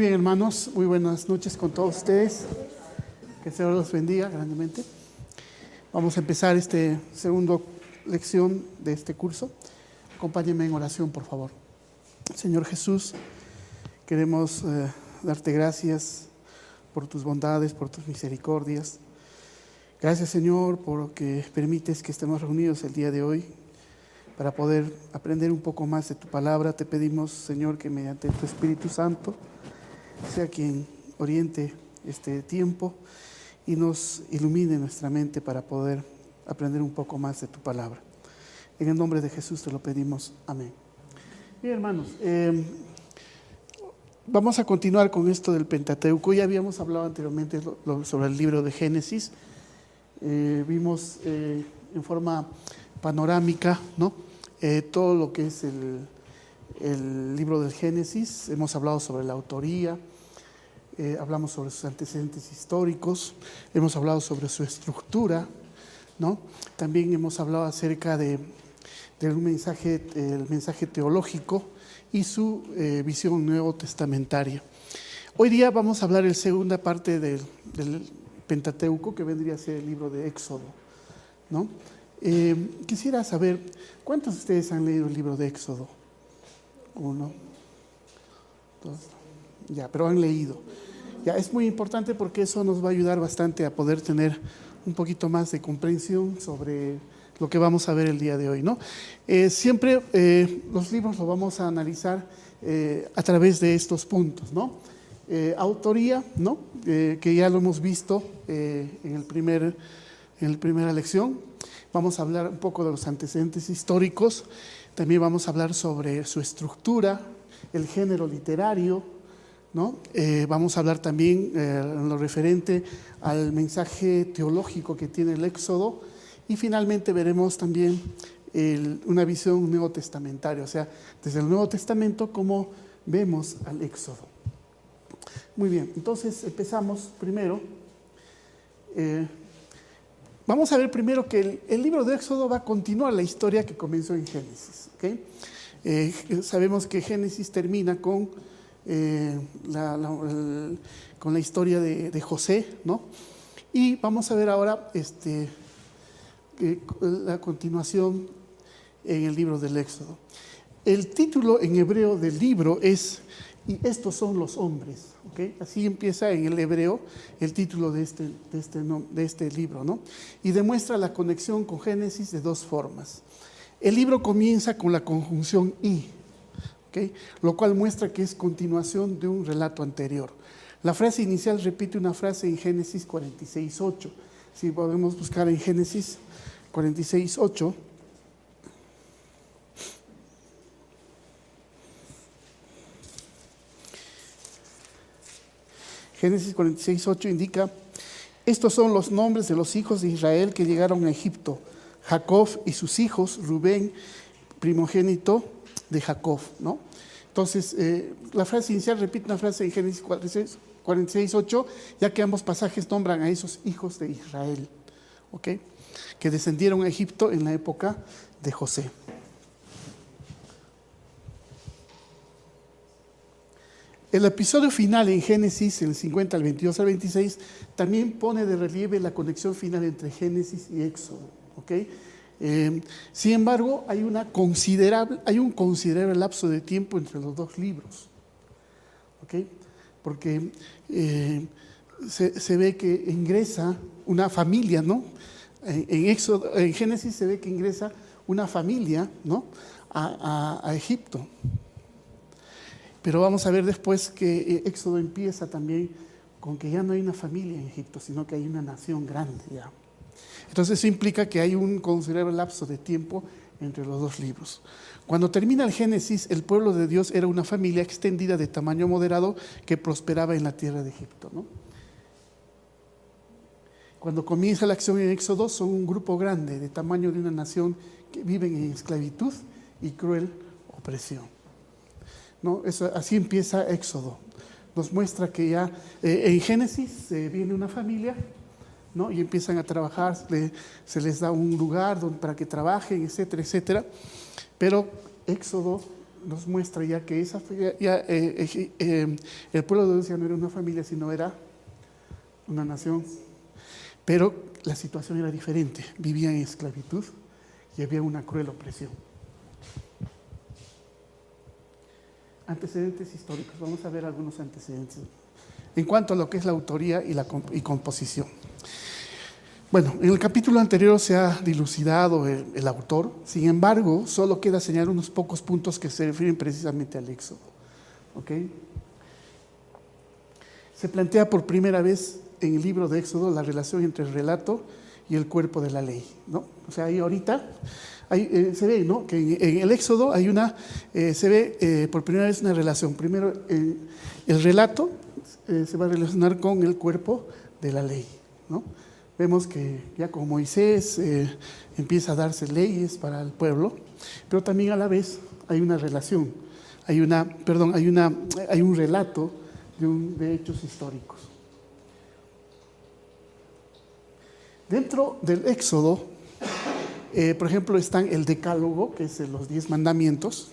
bien, hermanos, muy buenas noches con todos ustedes. Que el Señor los bendiga grandemente. Vamos a empezar esta segunda lección de este curso. Acompáñenme en oración, por favor. Señor Jesús, queremos darte gracias por tus bondades, por tus misericordias. Gracias, Señor, porque permites que estemos reunidos el día de hoy para poder aprender un poco más de tu palabra. Te pedimos, Señor, que mediante tu Espíritu Santo sea quien oriente este tiempo y nos ilumine nuestra mente para poder aprender un poco más de tu palabra. En el nombre de Jesús te lo pedimos. Amén. Bien, hermanos, vamos a continuar con esto del Pentateuco. Ya habíamos hablado anteriormente sobre el libro de Génesis. Vimos en forma panorámica, ¿no? Todo lo que es el libro del Génesis. Hemos hablado sobre la autoría, hablamos sobre sus antecedentes históricos, hemos hablado sobre su estructura, ¿no? También hemos hablado acerca del mensaje teológico y su visión nuevo testamentaria. Hoy día vamos a hablar de la segunda parte del Pentateuco, que vendría a ser el libro de Éxodo, ¿no? Quisiera saber, ¿cuántos de ustedes han leído el libro de Éxodo? Uno, dos, ya, pero han leído. Ya, es muy importante porque eso nos va a ayudar bastante a poder tener un poquito más de comprensión sobre lo que vamos a ver el día de hoy, ¿no? Siempre los libros los vamos a analizar a través de estos puntos, ¿no? Autoría, ¿no? Que ya lo hemos visto en la primera lección. Vamos a hablar un poco de los antecedentes históricos. También vamos a hablar sobre su estructura, el género literario, ¿no? Vamos a hablar también en lo referente al mensaje teológico que tiene el Éxodo. Y finalmente veremos también una visión neotestamentaria, o sea, desde el Nuevo Testamento, cómo vemos al Éxodo. Muy bien, entonces empezamos primero. Vamos a ver primero que el libro de Éxodo va a continuar la historia que comenzó en Génesis, ¿okay? Sabemos que Génesis termina con la historia de José, ¿no? Y vamos a ver ahora la continuación en el libro del Éxodo. El título en hebreo del libro es "Y estos son los hombres", ¿okay? Así empieza en el hebreo el título de este libro, ¿no? Y demuestra la conexión con Génesis de dos formas. El libro comienza con la conjunción "y", ¿okay? Lo cual muestra que es continuación de un relato anterior. La frase inicial repite una frase en Génesis 46:8. Si podemos buscar en Génesis 46:8. Génesis 46:8 indica: estos son los nombres de los hijos de Israel que llegaron a Egipto: Jacob y sus hijos, Rubén, primogénito de Jacob, ¿no? Entonces, la frase inicial repite una frase en Génesis 46:8, ya que ambos pasajes nombran a esos hijos de Israel, ¿ok? Que descendieron a Egipto en la época de José. El episodio final en Génesis, en el 50 al 22 al 26, también pone de relieve la conexión final entre Génesis y Éxodo, ¿ok? Sin embargo, hay un considerable lapso de tiempo entre los dos libros, ¿ok? Porque se ve que ingresa una familia, ¿no? En Génesis se ve que ingresa una familia, ¿no? a Egipto. Pero vamos a ver después que Éxodo empieza también con que ya no hay una familia en Egipto, sino que hay una nación grande ya. Entonces eso implica que hay un considerable lapso de tiempo entre los dos libros. Cuando termina el Génesis, el pueblo de Dios era una familia extendida de tamaño moderado que prosperaba en la tierra de Egipto, ¿no? Cuando comienza la acción en Éxodo, son un grupo grande de tamaño de una nación que viven en esclavitud y cruel opresión, ¿no? Así empieza Éxodo. Nos muestra que ya en Génesis viene una familia, ¿no? Y empiezan a trabajar, se les da un lugar para que trabajen, etcétera, etcétera. Pero Éxodo nos muestra ya que el pueblo de Dios ya no era una familia, sino era una nación. Pero la situación era diferente, vivían en esclavitud y había una cruel opresión. Antecedentes históricos, vamos a ver algunos antecedentes en cuanto a lo que es la autoría y composición. Bueno, en el capítulo anterior se ha dilucidado el autor, sin embargo, solo queda señalar unos pocos puntos que se refieren precisamente al Éxodo. ¿Okay? Se plantea por primera vez en el libro de Éxodo la relación entre el relato y el cuerpo de la ley, ¿no? O sea, ahí ahorita se ve, ¿no?, que en el Éxodo hay se ve por primera vez una relación. Primero, el relato se va a relacionar con el cuerpo de la ley, ¿no? Vemos que ya con Moisés empieza a darse leyes para el pueblo, pero también a la vez hay una relación, hay un relato de hechos históricos. Dentro del Éxodo, por ejemplo, están el Decálogo, que es los 10 mandamientos,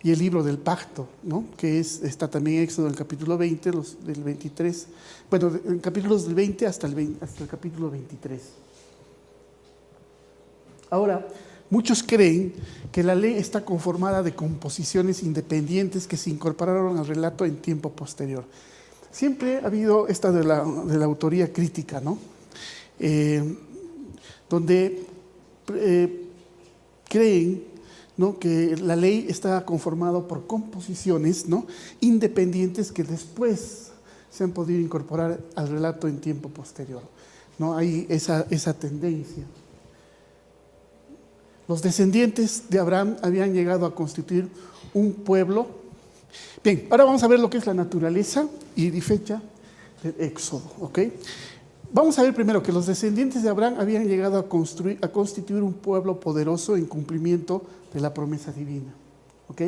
y el libro del pacto, ¿no?, que está también en Éxodo, el capítulo 20, del 23, bueno, en capítulos del 20 hasta el capítulo 23. Ahora, muchos creen que la ley está conformada de composiciones independientes que se incorporaron al relato en tiempo posterior. Siempre ha habido esta de la autoría crítica, ¿no?, donde creen, ¿no?, que la ley está conformada por composiciones, ¿no?, independientes que después se han podido incorporar al relato en tiempo posterior, ¿no? Hay esa tendencia. Los descendientes de Abraham habían llegado a constituir un pueblo. Bien, ahora vamos a ver lo que es la naturaleza y fecha del Éxodo, ¿ok? Vamos a ver primero que los descendientes de Abraham habían llegado a constituir un pueblo poderoso en cumplimiento de la promesa divina. ¿Ok?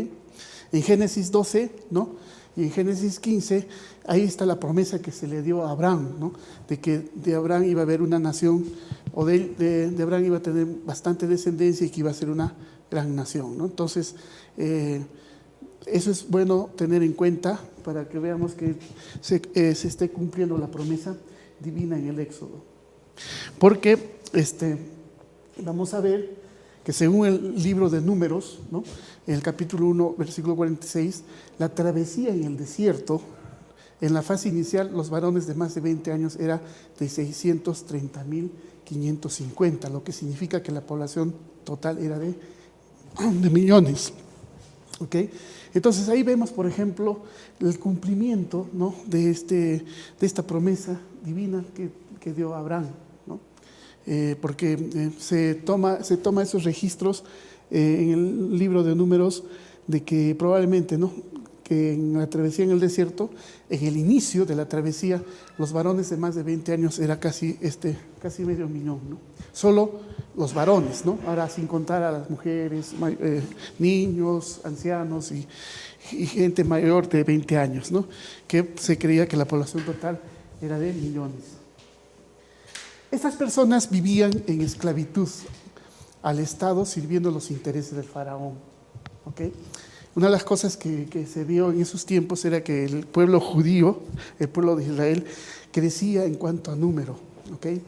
En Génesis 12, ¿no?, y en Génesis 15, ahí está la promesa que se le dio a Abraham, ¿no?, de que de Abraham iba a haber una nación, o de Abraham iba a tener bastante descendencia y que iba a ser una gran nación, ¿no? Entonces, eso es bueno tener en cuenta para que veamos que se esté cumpliendo la promesa divina en el Éxodo. Porque vamos a ver que según el libro de Números, ¿no?, en el capítulo 1, versículo 46, la travesía en el desierto, en la fase inicial, los varones de más de 20 años era de 630,550, lo que significa que la población total era de millones. ¿Ok? Entonces ahí vemos, por ejemplo, el cumplimiento, ¿no?, de esta promesa divina que dio Abraham, ¿no? Porque se toma esos registros en el libro de Números de que probablemente, ¿no?, que en la travesía en el desierto, en el inicio de la travesía, los varones de más de 20 años era casi 500,000, ¿no? Solo los varones, ¿no? Ahora sin contar a las mujeres, niños, ancianos y gente mayor de 20 años, ¿no?, que se creía que la población total era de millones. Estas personas vivían en esclavitud al Estado, sirviendo los intereses del faraón. ¿Okay? Una de las cosas que se vio en esos tiempos era que el pueblo judío, el pueblo de Israel, crecía en cuanto a número, ¿okay?,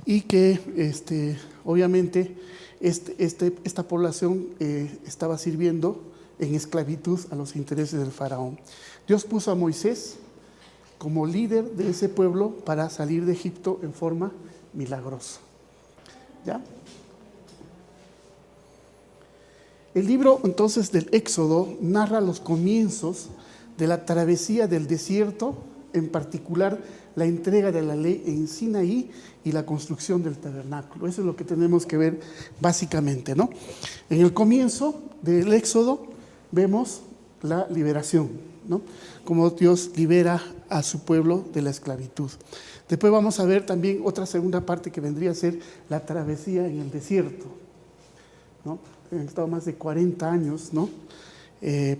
y que obviamente esta población estaba sirviendo en esclavitud a los intereses del faraón. Dios puso a Moisés como líder de ese pueblo para salir de Egipto en forma milagrosa. ¿Ya? El libro entonces del Éxodo narra los comienzos de la travesía del desierto, en particular la entrega de la ley en Sinaí y la construcción del tabernáculo. Eso es lo que tenemos que ver básicamente, ¿no? En el comienzo del Éxodo vemos la liberación, ¿no?, cómo Dios libera a su pueblo de la esclavitud. Después vamos a ver también otra segunda parte que vendría a ser la travesía en el desierto, ¿no? Han estado más de 40 años, ¿no?,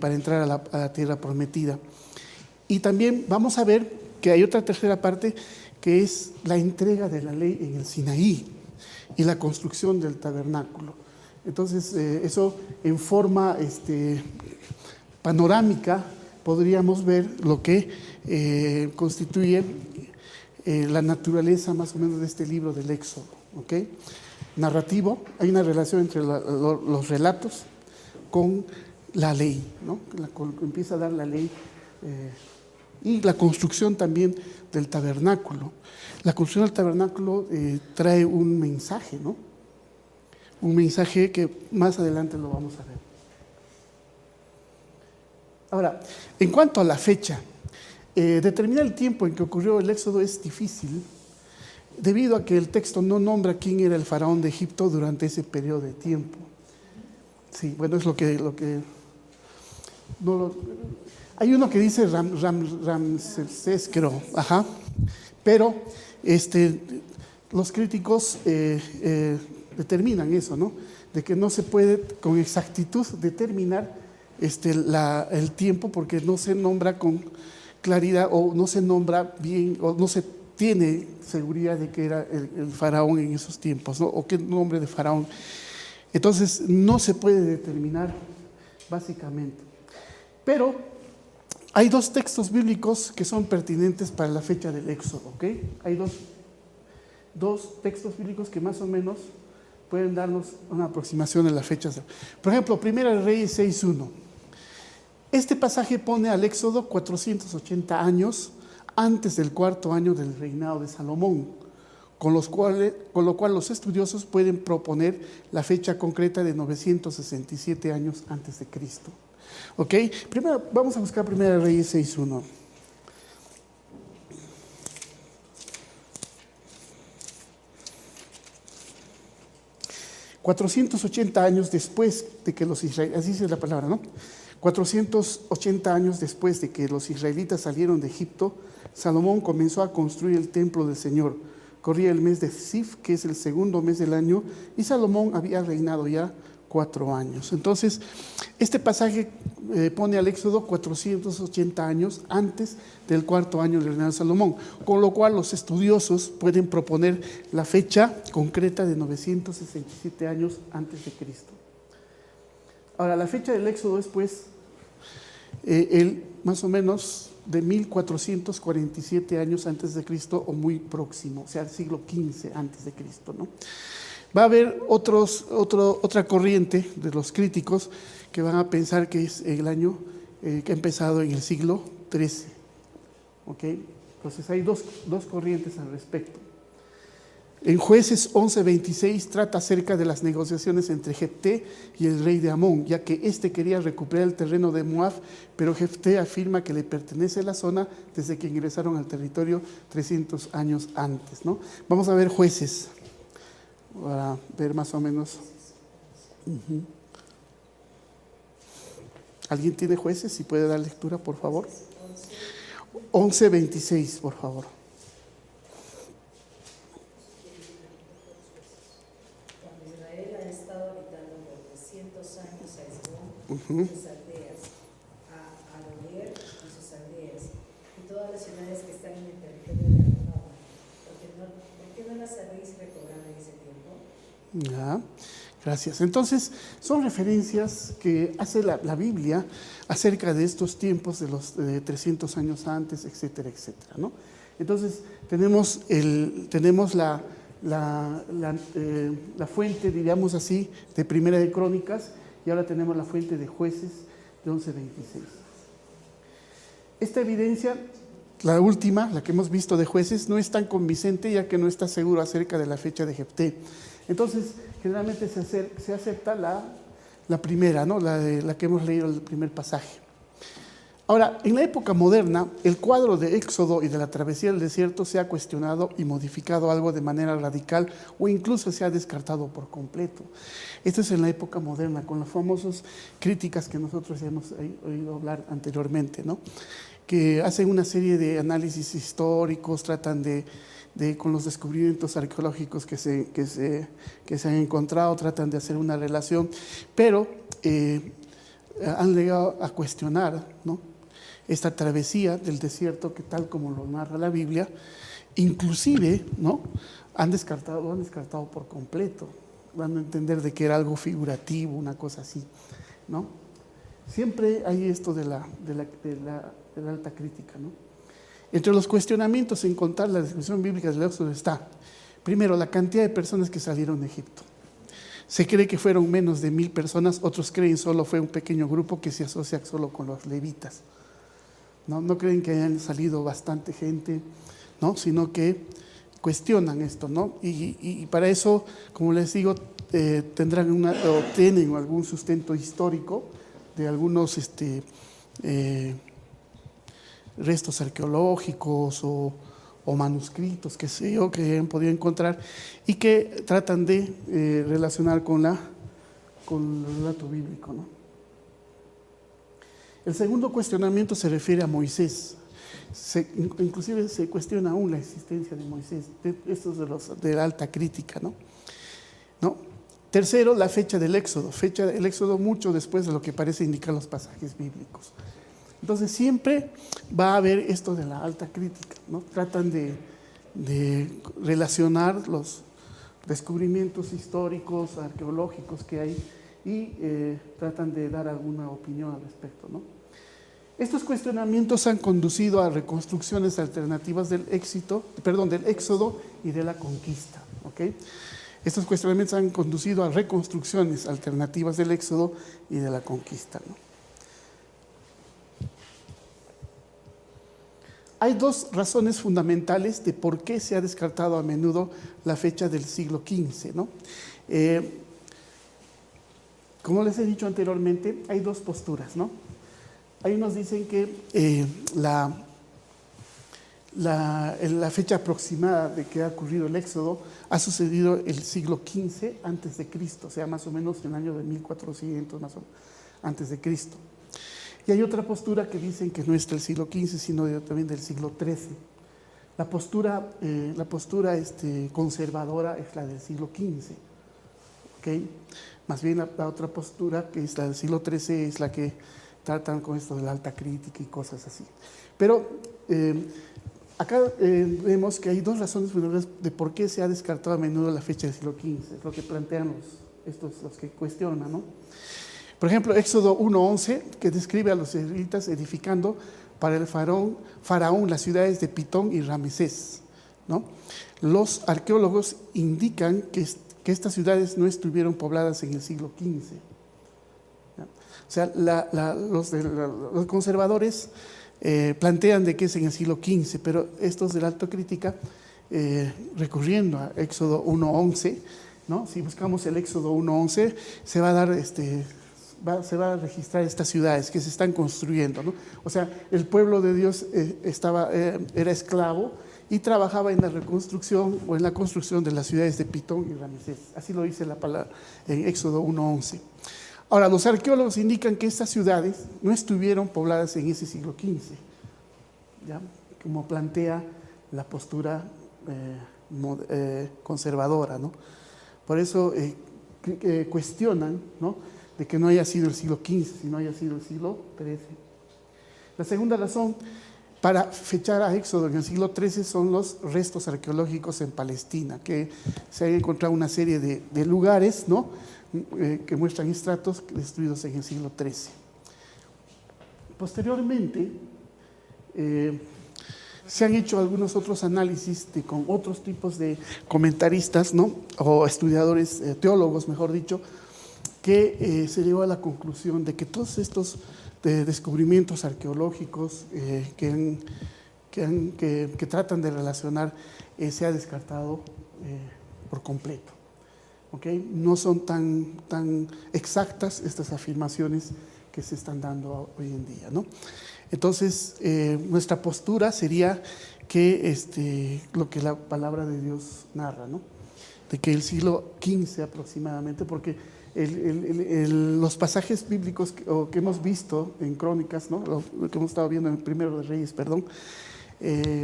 para entrar a la tierra prometida. Y también vamos a ver que hay otra tercera parte que es la entrega de la ley en el Sinaí y la construcción del tabernáculo. Entonces, eso en forma panorámica podríamos ver lo que constituye la naturaleza más o menos de este libro del Éxodo. ¿Okay? Narrativo, hay una relación entre los relatos con la ley, ¿no? Empieza a dar la ley y la construcción también del tabernáculo. La construcción del tabernáculo trae un mensaje, ¿no? Un mensaje que más adelante lo vamos a ver. Ahora, en cuanto a la fecha, determinar el tiempo en que ocurrió el Éxodo es difícil, debido a que el texto no nombra quién era el faraón de Egipto durante ese periodo de tiempo. Sí, bueno, es lo que no lo, hay uno que dice Ramsés, creo, ajá, pero los críticos determinan eso, ¿no? De que no se puede con exactitud determinar el tiempo, porque no se nombra con claridad, o no se nombra bien, o no se tiene seguridad de que era el faraón en esos tiempos, ¿no? O qué nombre de faraón. Entonces no se puede determinar básicamente. Pero hay dos textos bíblicos que son pertinentes para la fecha del Éxodo, ¿ok? Hay dos textos bíblicos que más o menos pueden darnos una aproximación de las fechas. Por ejemplo, Primera de Reyes 6:1. Este pasaje pone al Éxodo 480 años antes del cuarto año del reinado de Salomón, con lo cual los estudiosos pueden proponer la fecha concreta de 967 años antes de Cristo. ¿Ok? Primero vamos a buscar Primera de Reyes 6:1. «480 años después de que los israelitas», así dice la palabra, ¿no? 480 años después de que los israelitas salieron de Egipto, Salomón comenzó a construir el templo del Señor. Corría el mes de Sif, que es el segundo mes del año, y Salomón había reinado ya 4 años. Entonces, este pasaje pone al Éxodo 480 años antes del cuarto año del reinado de Salomón, con lo cual los estudiosos pueden proponer la fecha concreta de 967 años antes de Cristo. Ahora, la fecha del Éxodo es pues más o menos de 1447 años antes de Cristo, o muy próximo, o sea, el siglo XV antes de Cristo, ¿no? Va a haber otra corriente de los críticos que van a pensar que es el año que ha empezado en el siglo XIII. ¿Ok? Entonces hay dos corrientes al respecto. En Jueces 11:26 trata acerca de las negociaciones entre Jefté y el rey de Amón, ya que éste quería recuperar el terreno de Moab, pero Jefté afirma que le pertenece la zona desde que ingresaron al territorio 300 años antes, ¿no? Vamos a ver Jueces, para ver más o menos. ¿Alguien tiene Jueces? Si puede dar lectura, por favor. 11:26, por favor. Sus aldeas, a Aroer y sus aldeas, y todas las ciudades que están en el territorio de Arnón. ¿Por qué no las habéis recobrado en ese tiempo? Ya, gracias. Entonces, son referencias que hace la Biblia acerca de estos tiempos de los 300 años antes, etcétera, etcétera, ¿no? Entonces, tenemos la fuente, diríamos así, de Primera de Crónicas, y ahora tenemos la fuente de Jueces de 11:26. Esta evidencia, la última, la que hemos visto de Jueces, no es tan convincente, ya que no está seguro acerca de la fecha de Jefté. Entonces, generalmente se acepta la primera, ¿no? La que hemos leído, el primer pasaje. Ahora, en la época moderna, el cuadro de Éxodo y de la travesía del desierto se ha cuestionado y modificado algo de manera radical, o incluso se ha descartado por completo. Esto es en la época moderna, con las famosas críticas que nosotros hemos oído hablar anteriormente, ¿no? Que hacen una serie de análisis históricos, tratan de con los descubrimientos arqueológicos que se han encontrado, tratan de hacer una relación, pero han llegado a cuestionar, ¿no?, esta travesía del desierto, que tal como lo narra la Biblia, inclusive, ¿no?, han descartado por completo dando a entender de que era algo figurativo, una cosa así, ¿no? Siempre hay esto de la alta crítica, ¿no? Entre los cuestionamientos en contar la descripción bíblica del Éxodo está, primero, la cantidad de personas que salieron de Egipto. Se cree que fueron menos de 1000 personas, otros creen solo fue un pequeño grupo que se asocia solo con los levitas. No creen que hayan salido bastante gente, ¿no? Sino que cuestionan esto, ¿no? Y para eso, como les digo, tienen algún sustento histórico de algunos restos arqueológicos o manuscritos, qué sé yo, que hayan podido encontrar y que tratan de relacionar con el relato bíblico, ¿no? El segundo cuestionamiento se refiere a Moisés. Inclusive se cuestiona aún la existencia de Moisés. Esto es de la alta crítica, ¿no? Tercero, la fecha del Éxodo. Fecha del Éxodo mucho después de lo que parece indicar los pasajes bíblicos. Entonces siempre va a haber esto de la alta crítica, ¿no? Tratan de relacionar los descubrimientos históricos, arqueológicos que hay y tratan de dar alguna opinión al respecto, ¿no? Estos cuestionamientos han conducido a reconstrucciones alternativas del Éxodo y de la conquista, ¿ok? Estos cuestionamientos han conducido a reconstrucciones alternativas del Éxodo y de la conquista, ¿no? Hay dos razones fundamentales de por qué se ha descartado a menudo la fecha del siglo XV, ¿no? Como les he dicho anteriormente, hay dos posturas, ¿no? Hay unos dicen que la fecha aproximada de que ha ocurrido el Éxodo ha sucedido el siglo XV antes de Cristo, o sea, más o menos en el año de 1400 más o menos, antes de Cristo. Y hay otra postura que dicen que no es del siglo XV, sino también del siglo XIII. La postura conservadora es la del siglo XV, ¿ok? Más bien la otra postura, que es la del siglo XIII, es la que tratan con esto de la alta crítica y cosas así. Pero acá vemos que hay dos razones fundamentales de por qué se ha descartado a menudo la fecha del siglo XV, es lo que plantean los que cuestionan, ¿no? Por ejemplo, Éxodo 1:11, que describe a los israelitas edificando para el faraón las ciudades de Pitón y Ramesés, ¿no? Los arqueólogos indican que estas ciudades no estuvieron pobladas en el siglo XV. ¿Ya? O sea, los conservadores plantean de que es en el siglo XV, pero estos de la alta crítica, recurriendo a Éxodo 1:11, ¿no? Si buscamos el Éxodo 1:11, se va a dar se va a registrar estas ciudades que se están construyendo, ¿no? O sea, el pueblo de Dios era esclavo y trabajaba en la reconstrucción o en la construcción de las ciudades de Pitón y Ramesés. Así lo dice la palabra en Éxodo 1:11. Ahora, los arqueólogos indican que estas ciudades no estuvieron pobladas en ese siglo XV, ¿ya? Como plantea la postura conservadora, ¿no? Por eso cuestionan, ¿no?, de que no haya sido el siglo XV, sino haya sido el siglo XIII. La segunda razón para fechar a Éxodo en el siglo XIII son los restos arqueológicos en Palestina, que se han encontrado una serie de lugares, ¿no?, que muestran estratos destruidos en el siglo XIII. Posteriormente, se han hecho algunos otros análisis con otros tipos de comentaristas, ¿no?, o estudiadores, teólogos, mejor dicho, que se llegó a la conclusión de que todos estos descubrimientos arqueológicos que tratan de relacionar se ha descartado por completo. ¿Okay? No son tan exactas estas afirmaciones que se están dando hoy en día, ¿no? Entonces, nuestra postura sería que lo que la palabra de Dios narra, ¿no?, de que el siglo XV aproximadamente, porque los pasajes bíblicos que hemos visto en Crónicas, ¿no?, lo que hemos estado viendo en Primero de Reyes,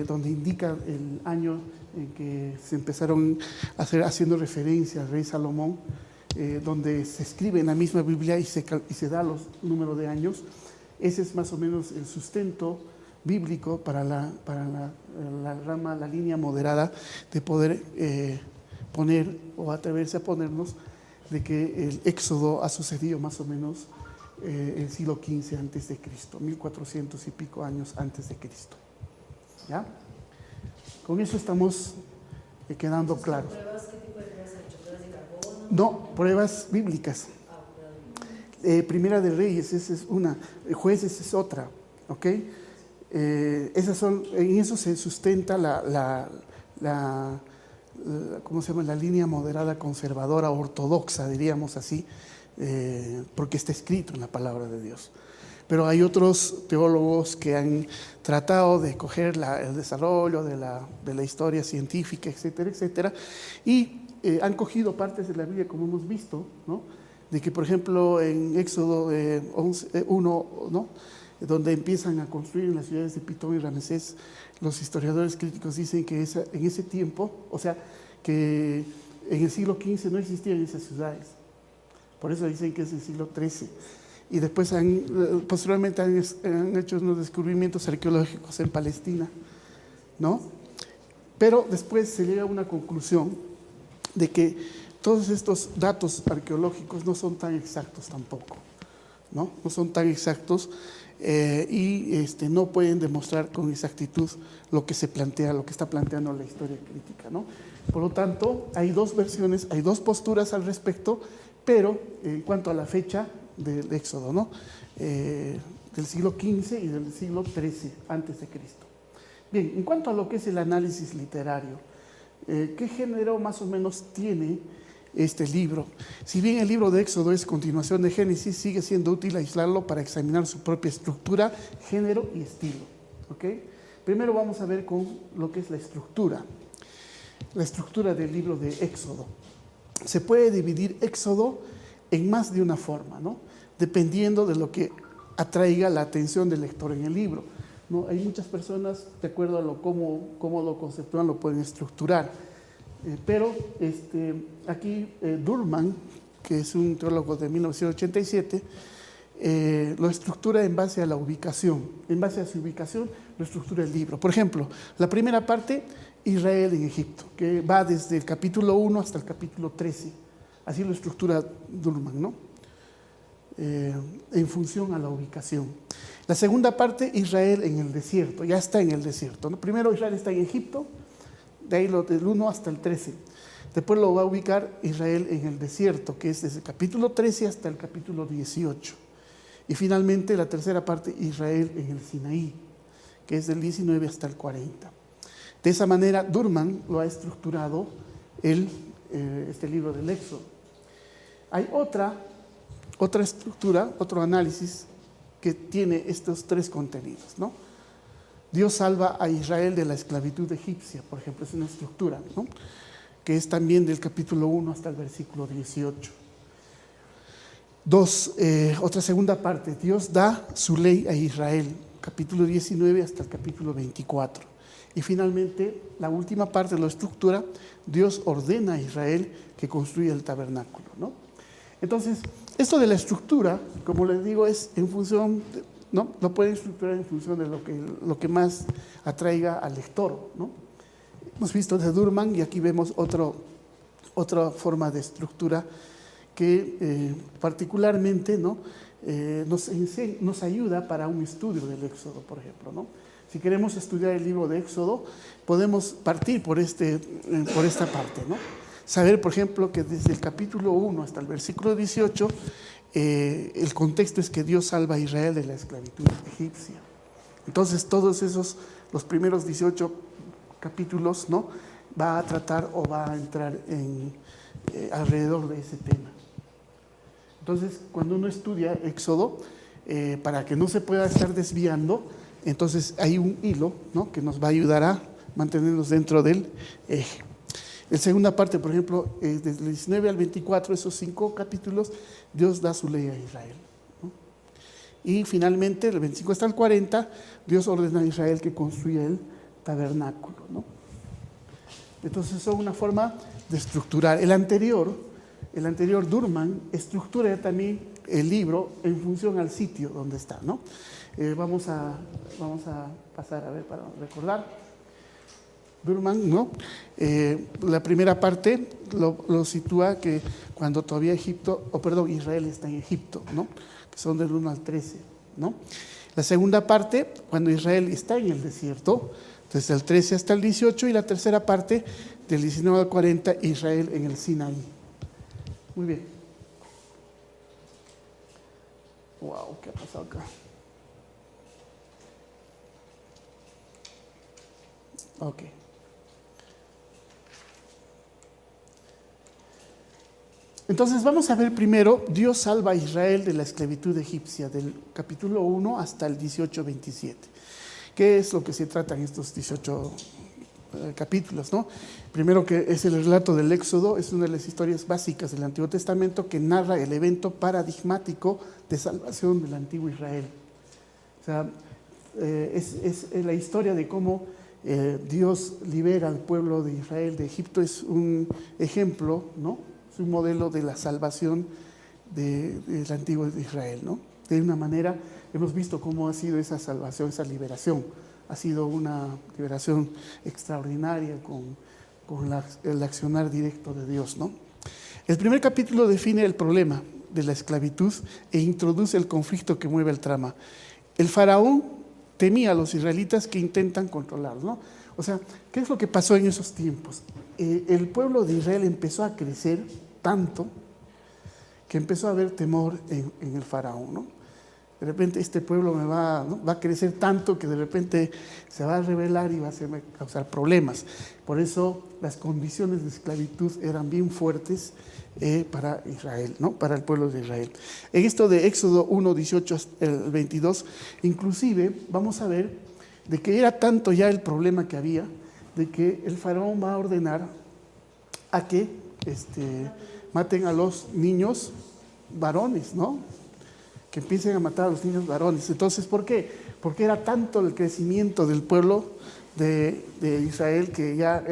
donde indica el año en que se empezaron a haciendo referencia al rey Salomón, donde se escribe en la misma Biblia y se da los números de años. Ese es más o menos el sustento bíblico para la línea moderada de poder poner o atreverse a ponernos de que el éxodo ha sucedido más o menos el siglo XV antes de Cristo, 1400 y pico años antes de Cristo. ¿Ya? Con eso estamos quedando claros. ¿Pruebas? ¿Qué tipo de pruebas han hecho? ¿Pruebas de carbono? No, pruebas bíblicas. Primera de Reyes, esa es una. Jueces es otra. ¿Ok? Esas son, en eso se sustenta ¿cómo se llama? La línea moderada, conservadora, ortodoxa, diríamos así, porque está escrito en la palabra de Dios. Pero hay otros teólogos que han tratado de coger el desarrollo de la historia científica, etcétera, etcétera, y han cogido partes de la Biblia, como hemos visto, ¿no? De que, por ejemplo, en Éxodo 1, ¿no? Donde empiezan a construir en las ciudades de Pitón y Ramesés, los historiadores críticos dicen que en ese tiempo, o sea, que en el siglo XV no existían esas ciudades. Por eso dicen que es el siglo XIII. Y después posteriormente han hecho unos descubrimientos arqueológicos en Palestina, ¿no? Pero después se llega a una conclusión de que todos estos datos arqueológicos no son tan exactos tampoco, ¿no? No son tan exactos y no pueden demostrar con exactitud lo que se plantea, lo que está planteando la historia crítica, ¿no? Por lo tanto, hay dos versiones, hay dos posturas al respecto, pero en cuanto a la fecha del Éxodo, ¿no? Del siglo XV y del siglo XIII antes de Cristo. Bien, en cuanto a lo que es el análisis literario, ¿qué género más o menos tiene este libro? Si bien el libro de Éxodo es continuación de Génesis, sigue siendo útil aislarlo para examinar su propia estructura, género y estilo. ¿Ok? Primero vamos a ver con lo que es la estructura del libro de Éxodo. Se puede dividir Éxodo en más de una forma, ¿no? Dependiendo de lo que atraiga la atención del lector en el libro, ¿no? Hay muchas personas, de acuerdo a cómo lo conceptúan, lo pueden estructurar. Pero aquí Durman, que es un teólogo de 1987, lo estructura en base a la ubicación. En base a su ubicación, lo estructura el libro. Por ejemplo, la primera parte, Israel en Egipto, que va desde el capítulo 1 hasta el capítulo 13. Así lo estructura Durman, ¿no? En función a la ubicación. La segunda parte, Israel en el desierto, ya está en el desierto, ¿no? Primero Israel está en Egipto, de ahí del 1 hasta el 13. Después lo va a ubicar Israel en el desierto, que es desde el capítulo 13 hasta el capítulo 18. Y finalmente la tercera parte, Israel en el Sinaí, que es del 19 hasta el 40. De esa manera, Durman lo ha estructurado este libro del Éxodo. Hay otra estructura, otro análisis que tiene estos tres contenidos, ¿no? Dios salva a Israel de la esclavitud egipcia, por ejemplo, es una estructura, ¿no? Que es también del capítulo 1 hasta el versículo 18. Otra segunda parte, Dios da su ley a Israel, capítulo 19 hasta el capítulo 24. Y finalmente, la última parte de la estructura, Dios ordena a Israel que construya el tabernáculo, ¿no? Entonces, esto de la estructura, como les digo, es en función, ¿no? Lo pueden estructurar en función de lo que más atraiga al lector, ¿no? Hemos visto de Durman y aquí vemos otra forma de estructura que particularmente, ¿no? Nos ayuda para un estudio del Éxodo, por ejemplo, ¿no? Si queremos estudiar el libro de Éxodo, podemos partir por esta parte, ¿no? Saber, por ejemplo, que desde el capítulo 1 hasta el versículo 18, el contexto es que Dios salva a Israel de la esclavitud egipcia. Entonces, todos los primeros 18 capítulos, ¿no? Va a tratar o va a entrar alrededor de ese tema. Entonces, cuando uno estudia Éxodo, para que no se pueda estar desviando, entonces hay un hilo, ¿no? Que nos va a ayudar a mantenernos dentro del eje. La segunda parte, por ejemplo, desde el 19 al 24, esos 5 capítulos, Dios da su ley a Israel, ¿no? Y finalmente, del 25 hasta el 40, Dios ordena a Israel que construya el tabernáculo, ¿no? Entonces, son una forma de estructurar. El anterior Durman, estructura también el libro en función al sitio donde está, ¿no? Vamos a pasar a ver para recordar. Burman, ¿no? La primera parte lo sitúa que cuando todavía Israel está en Egipto, ¿no? Que son del 1 al 13, ¿no? La segunda parte, cuando Israel está en el desierto, desde el 13 hasta el 18, y la tercera parte, del 19 al 40, Israel en el Sinaí. Muy bien. Wow, ¿qué ha pasado acá? Ok. Entonces vamos a ver primero, Dios salva a Israel de la esclavitud egipcia, del capítulo 1 hasta el 18-27. ¿Qué es lo que se trata en estos 18 capítulos, ¿no? Primero, que es el relato del Éxodo, es una de las historias básicas del Antiguo Testamento que narra el evento paradigmático de salvación del antiguo Israel. O sea, es la historia de cómo Dios libera al pueblo de Israel de Egipto. Es un ejemplo, ¿no? Es un modelo de la salvación del antiguo Israel, ¿no? De una manera, hemos visto cómo ha sido esa salvación, esa liberación. Ha sido una liberación extraordinaria con el accionar directo de Dios, ¿no? El primer capítulo define el problema de la esclavitud e introduce el conflicto que mueve el trama. El faraón temía a los israelitas que intentan controlarlos, ¿no? O sea, ¿qué es lo que pasó en esos tiempos? El pueblo de Israel empezó a crecer tanto que empezó a haber temor en el faraón, ¿no? De repente este pueblo va a crecer tanto que de repente se va a rebelar y va a causar problemas. Por eso las condiciones de esclavitud eran bien fuertes para Israel, ¿no? Para el pueblo de Israel. En esto de Éxodo 1, 18 al 22, inclusive vamos a ver de que era tanto ya el problema que había, de que el faraón va a ordenar a que maten a los niños varones, ¿no? Que empiecen a matar a los niños varones. Entonces, ¿por qué? Porque era tanto el crecimiento del pueblo de Israel que ya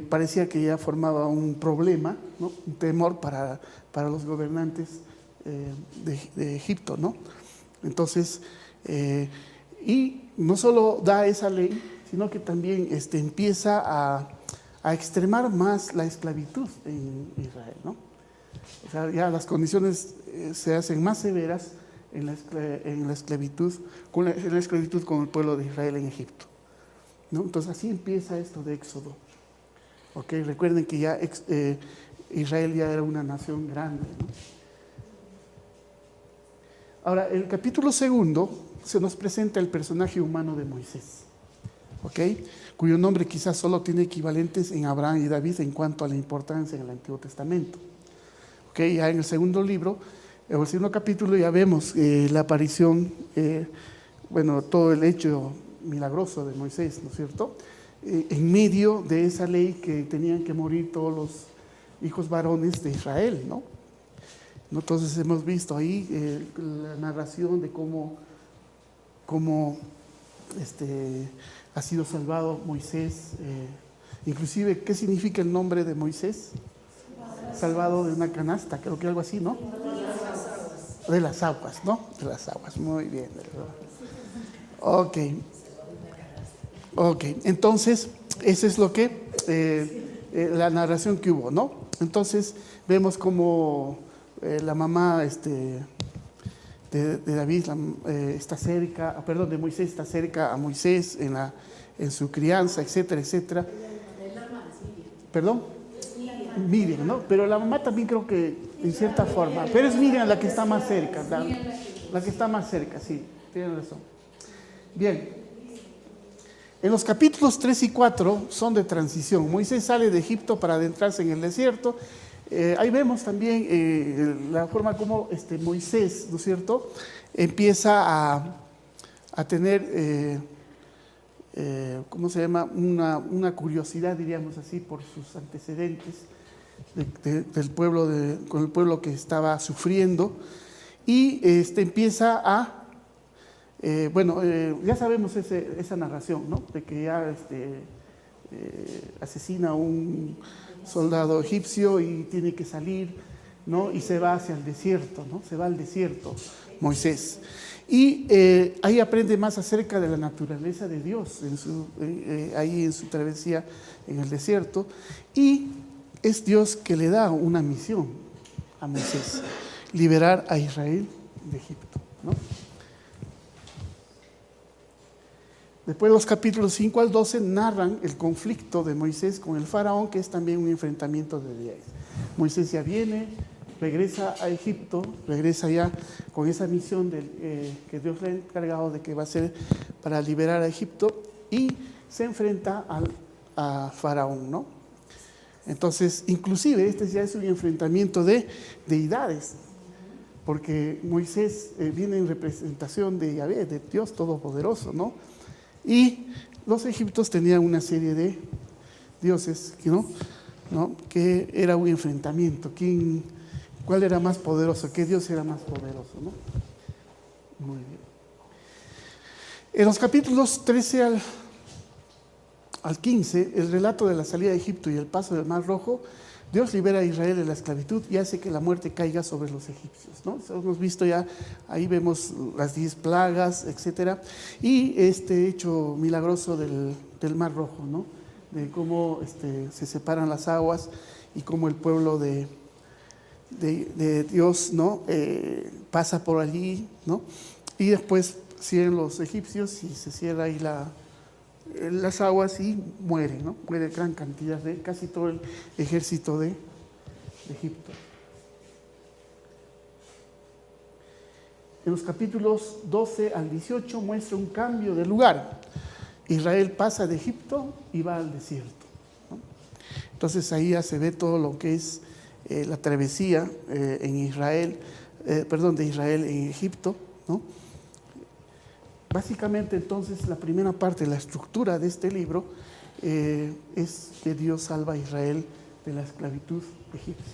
parecía que ya formaba un problema, ¿no? Un temor para los gobernantes de Egipto, ¿no? Entonces, y no solo da esa ley, sino que también empieza a extremar más la esclavitud en Israel, ¿no? O sea, ya las condiciones se hacen más severas en la esclavitud con el pueblo de Israel en Egipto, ¿no? Entonces así empieza esto de Éxodo. ¿Okay? Recuerden que ya Israel ya era una nación grande, ¿no? Ahora, el capítulo 2 se nos presenta el personaje humano de Moisés, ¿okay? Cuyo nombre quizás solo tiene equivalentes en Abraham y David en cuanto a la importancia en el Antiguo Testamento. Okay, ya en el segundo capítulo ya vemos la aparición, todo el hecho milagroso de Moisés, ¿no es cierto? En medio de esa ley que tenían que morir todos los hijos varones de Israel, ¿no? Entonces hemos visto ahí la narración de cómo ha sido salvado Moisés, inclusive, ¿qué significa el nombre de Moisés? Salvado de una canasta, creo que algo así, ¿no? De las aguas, ¿no? De las aguas, muy bien. Ok, entonces, esa es lo que, la narración que hubo, ¿no? Entonces, vemos como la mamá de David de Moisés está cerca a Moisés en su crianza, etcétera, etcétera. ¿Perdón? Miriam, ¿no? Pero la mamá también creo que en cierta forma, pero es Miriam la que está más cerca, la que está más cerca, sí, tienen razón. Bien, en los capítulos 3 y 4 son de transición. Moisés sale de Egipto para adentrarse en el desierto. Ahí vemos también la forma como Moisés, ¿no es cierto?, empieza a tener ¿cómo se llama? Una curiosidad, diríamos así, por sus antecedentes del pueblo, con el pueblo que estaba sufriendo, y empieza a, ya sabemos esa narración, ¿no? De que ya asesina a un soldado egipcio y tiene que salir, ¿no? Y se va hacia el desierto, ¿no? Se va al desierto Moisés. Y ahí aprende más acerca de la naturaleza de Dios, ahí en su travesía en el desierto. Y es Dios que le da una misión a Moisés: liberar a Israel de Egipto, ¿no? Después los capítulos 5 al 12 narran el conflicto de Moisés con el faraón, que es también un enfrentamiento de 10. Moisés ya viene, regresa a Egipto, regresa ya con esa misión que Dios le ha encargado de que va a ser para liberar a Egipto, y se enfrenta a faraón, ¿no? Entonces, inclusive este ya es un enfrentamiento de deidades, porque Moisés viene en representación de Yahvé, de Dios Todopoderoso, ¿no? Y los egipcios tenían una serie de dioses, ¿no? Que era un enfrentamiento. ¿Cuál era más poderoso? ¿Qué Dios era más poderoso, ¿no? Muy bien. En los capítulos 13 al 15, el relato de la salida de Egipto y el paso del Mar Rojo, Dios libera a Israel de la esclavitud y hace que la muerte caiga sobre los egipcios, ¿no? Eso hemos visto ya, ahí vemos las 10 plagas, etc. Y este hecho milagroso del Mar Rojo, ¿no? De cómo se separan las aguas y cómo el pueblo de Dios, ¿no? Pasa por allí, ¿no? Y después cierran los egipcios y se cierra ahí las aguas y muere, ¿no? Muere gran cantidad de casi todo el ejército de Egipto. En los capítulos 12 al 18 muestra un cambio de lugar. Israel pasa de Egipto y va al desierto, ¿no? Entonces ahí ya se ve todo lo que es la travesía de Israel en Egipto, ¿no? Básicamente, entonces, la primera parte, la estructura de este libro, es que Dios salva a Israel de la esclavitud egipcia.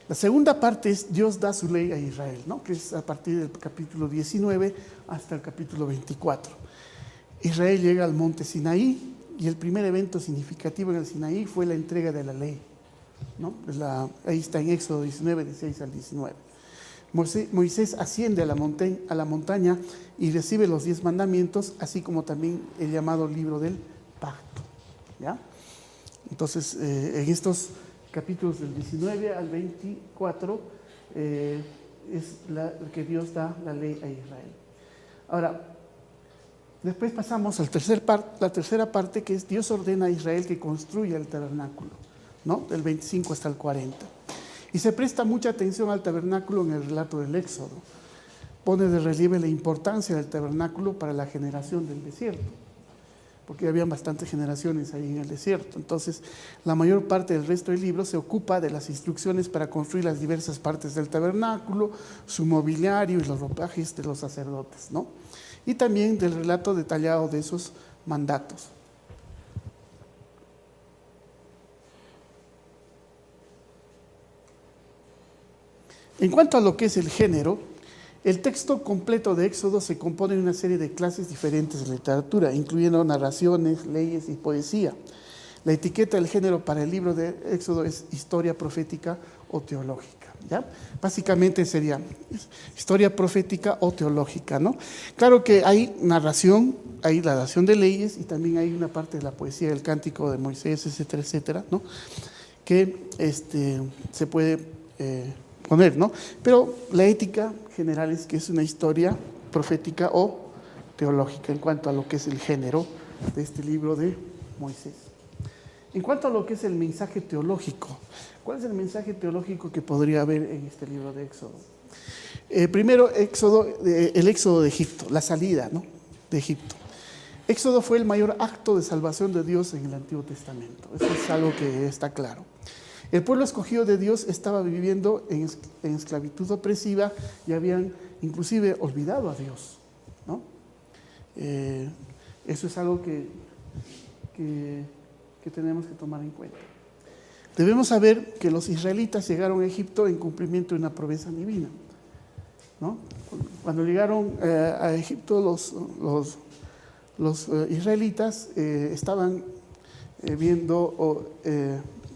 La segunda parte es Dios da su ley a Israel, ¿no? Que es a partir del capítulo 19 hasta el capítulo 24. Israel llega al monte Sinaí y el primer evento significativo en el Sinaí fue la entrega de la ley, ¿no? Ahí está en Éxodo 19, 16 al 19. Moisés asciende a la montaña y recibe los 10 mandamientos, así como también el llamado libro del pacto, ¿ya? Entonces, en estos capítulos del 19 al 24 es que Dios da la ley a Israel. Ahora, después pasamos a la tercera parte, que es Dios ordena a Israel que construya el tabernáculo, ¿no? Del 25 hasta el 40. Y se presta mucha atención al tabernáculo en el relato del Éxodo. Pone de relieve la importancia del tabernáculo para la generación del desierto, porque había bastantes generaciones ahí en el desierto. Entonces, la mayor parte del resto del libro se ocupa de las instrucciones para construir las diversas partes del tabernáculo, su mobiliario y los ropajes de los sacerdotes, ¿no? Y también del relato detallado de esos mandatos. En cuanto a lo que es el género, el texto completo de Éxodo se compone de una serie de clases diferentes de literatura, incluyendo narraciones, leyes y poesía. La etiqueta del género para el libro de Éxodo es historia profética o teológica, ¿ya? Básicamente sería historia profética o teológica, ¿no? Claro que hay narración, hay la narración de leyes y también hay una parte de la poesía, el cántico de Moisés, etcétera, etcétera, ¿no? Que se puede poner, ¿no? Pero la ética general es que es una historia profética o teológica en cuanto a lo que es el género de este libro de Moisés. En cuanto a lo que es el mensaje teológico, ¿cuál es el mensaje teológico que podría haber en este libro de Éxodo? Primero, el éxodo de Egipto, la salida, ¿no? De Egipto. Éxodo fue el mayor acto de salvación de Dios en el Antiguo Testamento. Eso es algo que está claro. El pueblo escogido de Dios estaba viviendo en esclavitud opresiva y habían inclusive olvidado a Dios, ¿no? Eso es algo que tenemos que tomar en cuenta. Debemos saber que los israelitas llegaron a Egipto en cumplimiento de una promesa divina, ¿no? Cuando llegaron a Egipto los israelitas estaban viendo,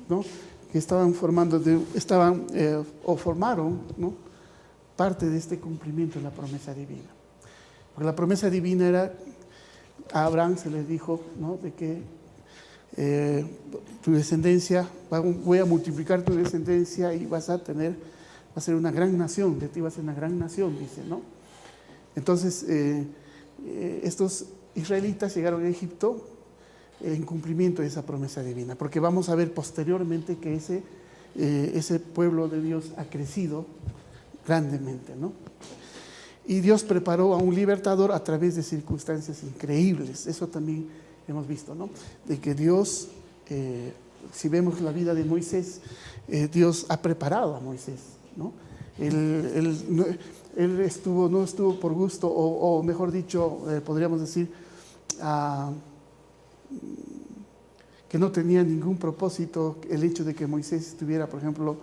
¿no? Que formaron, ¿no? parte de este cumplimiento de la promesa divina. Porque la promesa divina era, a Abraham se le dijo, ¿no?, de que tu descendencia, voy a multiplicar tu descendencia y va a ser una gran nación, de ti va a ser una gran nación, dice, ¿no? Entonces, estos israelitas llegaron a Egipto en cumplimiento de esa promesa divina, porque vamos a ver posteriormente que ese pueblo de Dios ha crecido grandemente, ¿no? Y Dios preparó a un libertador a través de circunstancias increíbles. Eso también hemos visto, ¿no? De que Dios, si vemos la vida de Moisés, Dios ha preparado a Moisés, ¿no? Él no estuvo por gusto, o mejor dicho, podríamos decir, que no tenía ningún propósito el hecho de que Moisés estuviera, por ejemplo,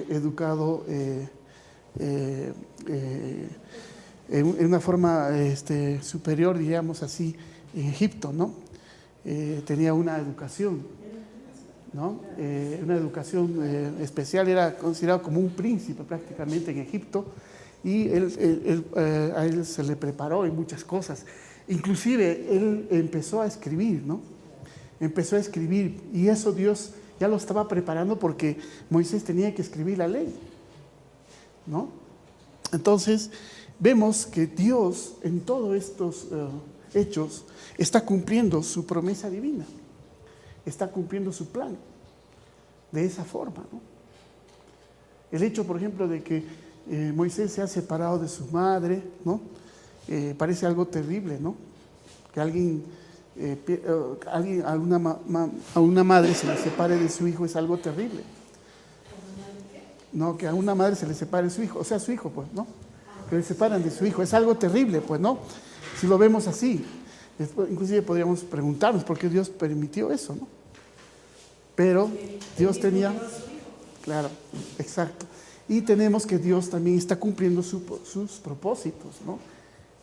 educado en una forma superior, digamos así, en Egipto, ¿no? Tenía una educación, ¿no? Una educación especial, era considerado como un príncipe prácticamente en Egipto, y a él se le preparó en muchas cosas. Inclusive él empezó a escribir, ¿no? Empezó a escribir, y eso Dios ya lo estaba preparando porque Moisés tenía que escribir la ley, ¿no? Entonces, vemos que Dios en todos estos hechos está cumpliendo su promesa divina, está cumpliendo su plan de esa forma, ¿no? El hecho, por ejemplo, de que Moisés se ha separado de su madre, ¿no? Parece algo terrible, ¿no? Que a una madre se le separe de su hijo es algo terrible. No, que a una madre se le separe de su hijo, o sea, su hijo, pues, ¿no? Que le separan de su hijo, es algo terrible, pues, ¿no? Si lo vemos así, inclusive podríamos preguntarnos por qué Dios permitió eso, ¿no? Pero Dios tenía, claro, exacto. Y tenemos que Dios también está cumpliendo sus propósitos, ¿no?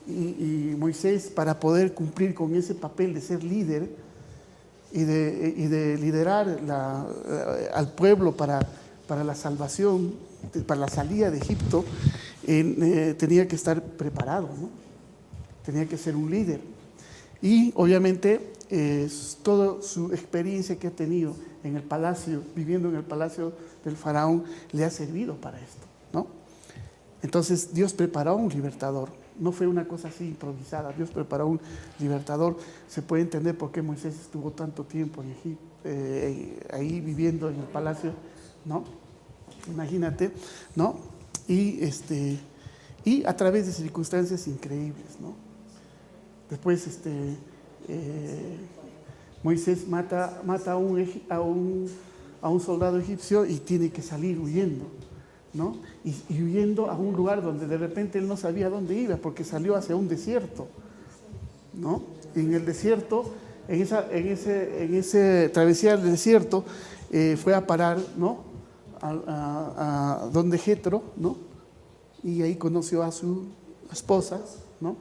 Y Moisés, para poder cumplir con ese papel de ser líder y de liderar al pueblo para la salvación, para la salida de Egipto, tenía que estar preparado, ¿no? Tenía que ser un líder. Y obviamente toda su experiencia que ha tenido en el palacio, viviendo en el palacio del faraón, le ha servido para esto, ¿no? Entonces Dios preparó un libertador. No fue una cosa así improvisada. Dios preparó un libertador. Se puede entender por qué Moisés estuvo tanto tiempo en Egipto, ahí viviendo en el palacio, ¿no? Imagínate, ¿no? Y a través de circunstancias increíbles, ¿no? Después Moisés mata a un soldado egipcio y tiene que salir huyendo, ¿no? Y huyendo a un lugar donde de repente él no sabía dónde iba, porque salió hacia un desierto, ¿no? En el desierto, en esa travesía del desierto, fue a parar, ¿no? A donde Jetro, ¿no? Y ahí conoció a su esposa, ¿no?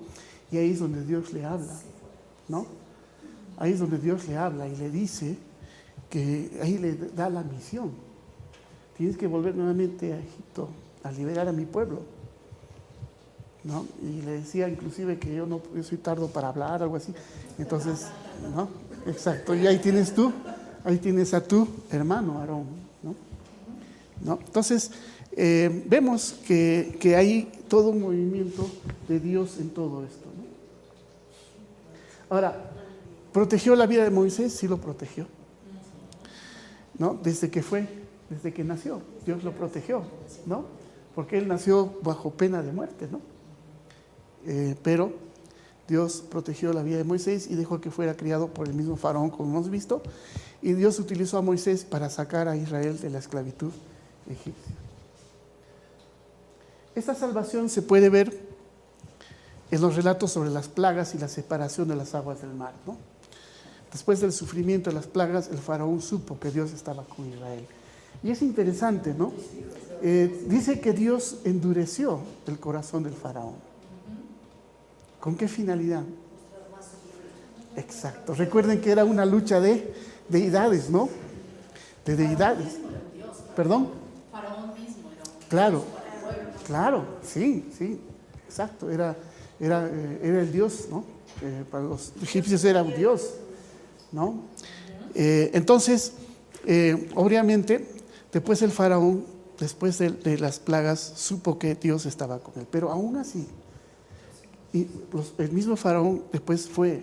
Y ahí es donde Dios le habla, ¿no? Ahí es donde Dios le habla y le dice que ahí le da la misión. Tienes que volver nuevamente a Egipto a liberar a mi pueblo, ¿no? Y le decía inclusive que yo soy tardo para hablar, algo así. Entonces, ¿no? Exacto. Y ahí tienes a tu hermano Aarón, ¿no? Entonces, vemos que hay todo un movimiento de Dios en todo esto, ¿no? Ahora, ¿protegió la vida de Moisés? Sí lo protegió, ¿no? Desde que nació, Dios lo protegió, ¿no? Porque él nació bajo pena de muerte, ¿no? Pero Dios protegió la vida de Moisés y dejó que fuera criado por el mismo faraón, como hemos visto, y Dios utilizó a Moisés para sacar a Israel de la esclavitud egipcia. Esta salvación se puede ver en los relatos sobre las plagas y la separación de las aguas del mar, ¿no? Después del sufrimiento de las plagas, el faraón supo que Dios estaba con Israel. Y es interesante, ¿no? Dice que Dios endureció el corazón del faraón. ¿Con qué finalidad? Exacto. Recuerden que era una lucha de deidades, ¿no? De deidades. ¿Perdón? Faraón mismo era un Claro. Claro, sí, exacto, era el Dios, ¿no? Para los egipcios era un Dios, ¿no? Entonces, obviamente, después el faraón, después de las plagas, supo que Dios estaba con él, pero aún así, el mismo faraón después fue,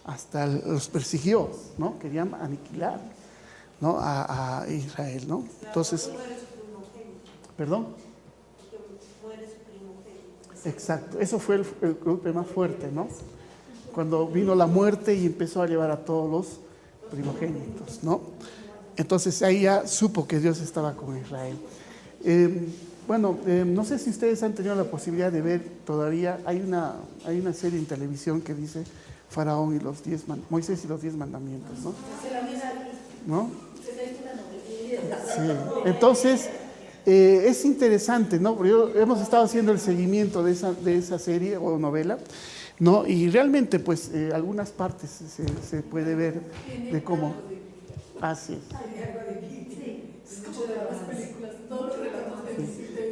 hasta los persiguió, ¿no? Querían aniquilar, ¿no? a Israel, ¿no? Entonces, perdón. Exacto, eso fue el golpe más fuerte, ¿no? Cuando vino la muerte y empezó a llevar a todos los primogénitos, ¿no? Entonces ahí ya supo que Dios estaba con Israel. No sé si ustedes han tenido la posibilidad de ver, todavía hay una serie en televisión que dice Faraón y Moisés y los 10 mandamientos, ¿no? ¿No? Sí. Entonces, es interesante, ¿no? Porque hemos estado haciendo el seguimiento de esa serie o novela, ¿no? Y realmente, pues, algunas partes se puede ver de cómo. Así es.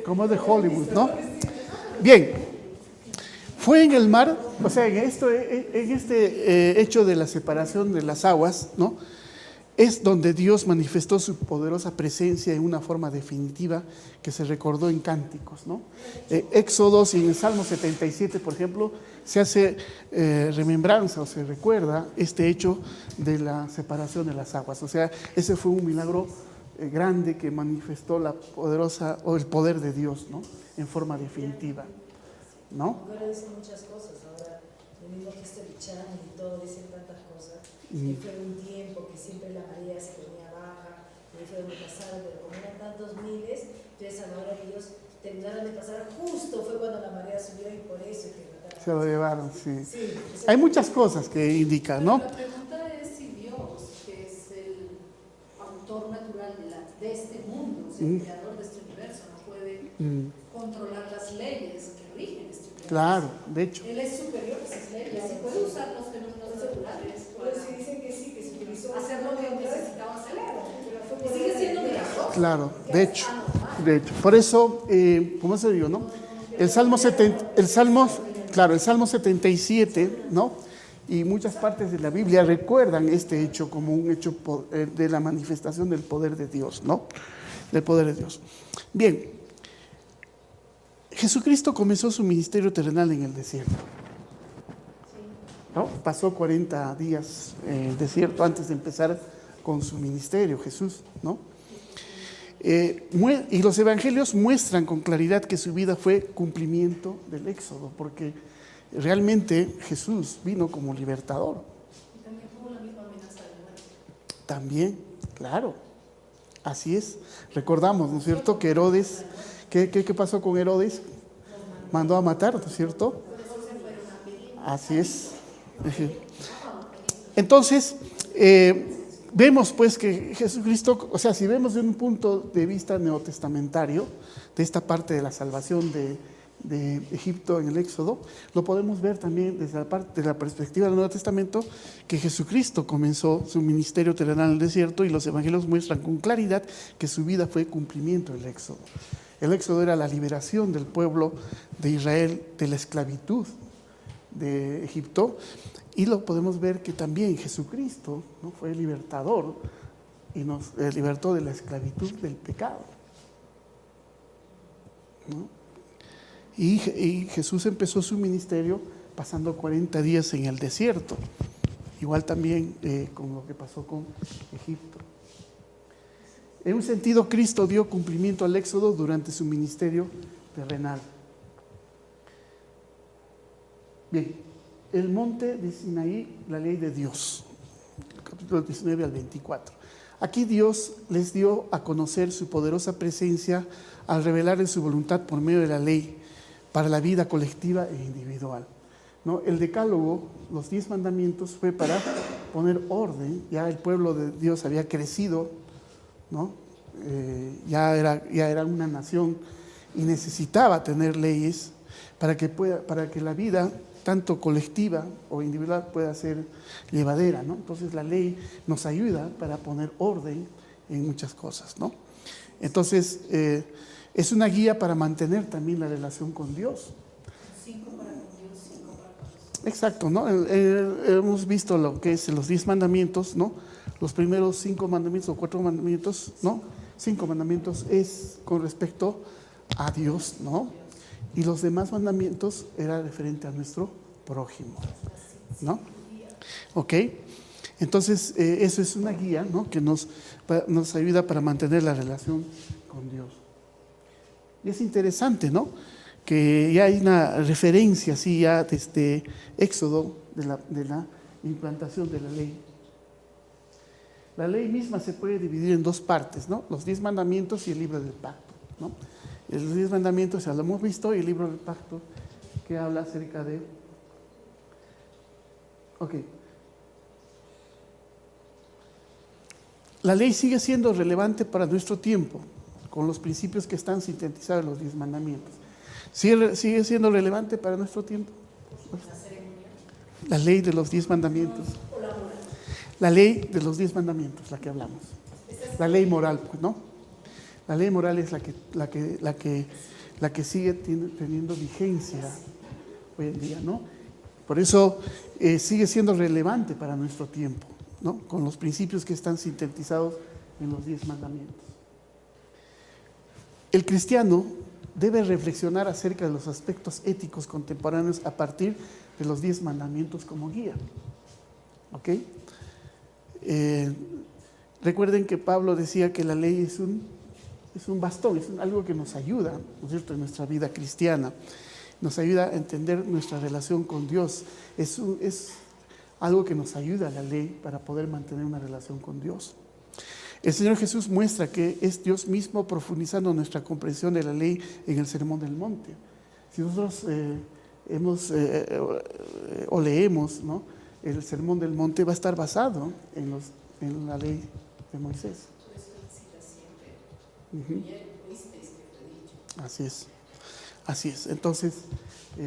Como de Hollywood, ¿no? Bien. Fue en el mar, o sea, en este hecho de la separación de las aguas, ¿no? Es donde Dios manifestó su poderosa presencia en una forma definitiva que se recordó en cánticos, ¿no? Éxodos y en el Salmo 77, por ejemplo, se hace remembranza o se recuerda este hecho de la separación de las aguas. O sea, ese fue un milagro grande que manifestó la poderosa o el poder de Dios, ¿no? En forma definitiva, ¿no? Ahora dicen muchas cosas, ahora lo mismo que este Bichán y todo, dicen tantas cosas. Que fue un tiempo que siempre la marea se ponía baja, y fue muy pasado, pero como eran tantos miles, entonces a la hora que ellos terminaron de pasar, justo fue cuando la marea subió y por eso que mataron. Se lo llevaron, sí. Hay muchas cosas que indican, ¿no? La pregunta es si Dios, que es el autor natural de este mundo, o sea, el creador de este universo, no puede controlar las leyes que rigen este universo. Claro, de hecho. Él es superior a esas leyes y puede usar los fenómenos naturales Pero si dicen que sí, que se utilizó hacer lo que necesitaba hacer. pero Y sigue siendo milagroso. Claro, de hecho. Por eso, ¿cómo se digo, no? El Salmo 77, ¿no? Y muchas partes de la Biblia recuerdan este hecho como un hecho de la manifestación del poder de Dios, ¿no? Del poder de Dios. Bien, Jesucristo comenzó su ministerio terrenal en el desierto, ¿no? Pasó 40 días en el desierto antes de empezar con su ministerio, Jesús, ¿no? Y los evangelios muestran con claridad que su vida fue cumplimiento del Éxodo, porque realmente Jesús vino como libertador. Y también tuvo la misma amenaza de muerte. También, claro, así es. Recordamos, ¿no es cierto?, que Herodes, ¿qué pasó con Herodes? Mandó a matar, ¿no es cierto? Así es. Entonces, vemos pues que Jesucristo, o sea, si vemos de un punto de vista neotestamentario, de esta parte de la salvación de Egipto en el Éxodo, lo podemos ver también desde la perspectiva del Nuevo Testamento, que Jesucristo comenzó su ministerio terrenal en el desierto y los evangelios muestran con claridad que su vida fue cumplimiento del Éxodo. El Éxodo era la liberación del pueblo de Israel de la esclavitud de Egipto, y lo podemos ver que también Jesucristo, ¿no?, fue el libertador y nos libertó de la esclavitud del pecado, ¿no? Y Jesús empezó su ministerio pasando 40 días en el desierto, igual también con lo que pasó con Egipto. En un sentido, Cristo dio cumplimiento al Éxodo durante su ministerio terrenal. Bien, el monte de Sinaí, la ley de Dios, capítulo 19 al 24. Aquí Dios les dio a conocer su poderosa presencia al revelar su voluntad por medio de la ley para la vida colectiva e individual, ¿no? El decálogo, los 10 mandamientos, fue para poner orden. Ya el pueblo de Dios había crecido, ¿no? Ya era una nación y necesitaba tener leyes para que la vida, tanto colectiva o individual, pueda ser llevadera, ¿no? Entonces la ley nos ayuda para poner orden en muchas cosas, ¿no? Entonces Es una guía para mantener también la relación con Dios. 5 para con Dios, 5 para con los. Exacto, ¿no? Hemos visto lo que es los 10 mandamientos, ¿no? Los primeros 5 mandamientos o 4 mandamientos, ¿no? 5 mandamientos es con respecto a Dios, ¿no? Y los demás mandamientos era referente a nuestro prójimo, ¿no? Ok, entonces eso es una guía, ¿no? Que nos ayuda para mantener la relación con Dios. Y es interesante, ¿no? Que ya hay una referencia así ya desde Éxodo de la implantación de la ley. La ley misma se puede dividir en 2 partes, ¿no? Los 10 mandamientos y el libro del pacto, ¿no? Los 10 mandamientos ya lo hemos visto, y el libro del pacto que habla acerca de... Ok. La ley sigue siendo relevante para nuestro tiempo, con los principios que están sintetizados en los 10 mandamientos. ¿Sigue siendo relevante para nuestro tiempo? La ley de los 10 mandamientos. La ley de los 10 mandamientos, la que hablamos. La ley moral, pues, ¿no? La ley moral es la que sigue teniendo vigencia hoy en día, ¿no? Por eso sigue siendo relevante para nuestro tiempo, ¿no? Con los principios que están sintetizados en los 10 mandamientos. El cristiano debe reflexionar acerca de los aspectos éticos contemporáneos a partir de los 10 mandamientos como guía. ¿Ok? Recuerden que Pablo decía que la ley es un bastón, es algo que nos ayuda, ¿no es cierto?, en nuestra vida cristiana. Nos ayuda a entender nuestra relación con Dios. Es algo que nos ayuda a la ley para poder mantener una relación con Dios. El Señor Jesús muestra que es Dios mismo profundizando nuestra comprensión de la ley en el Sermón del Monte. Si nosotros leemos, ¿no?, el Sermón del Monte va a estar basado en la ley de Moisés. Así es, así es. Entonces,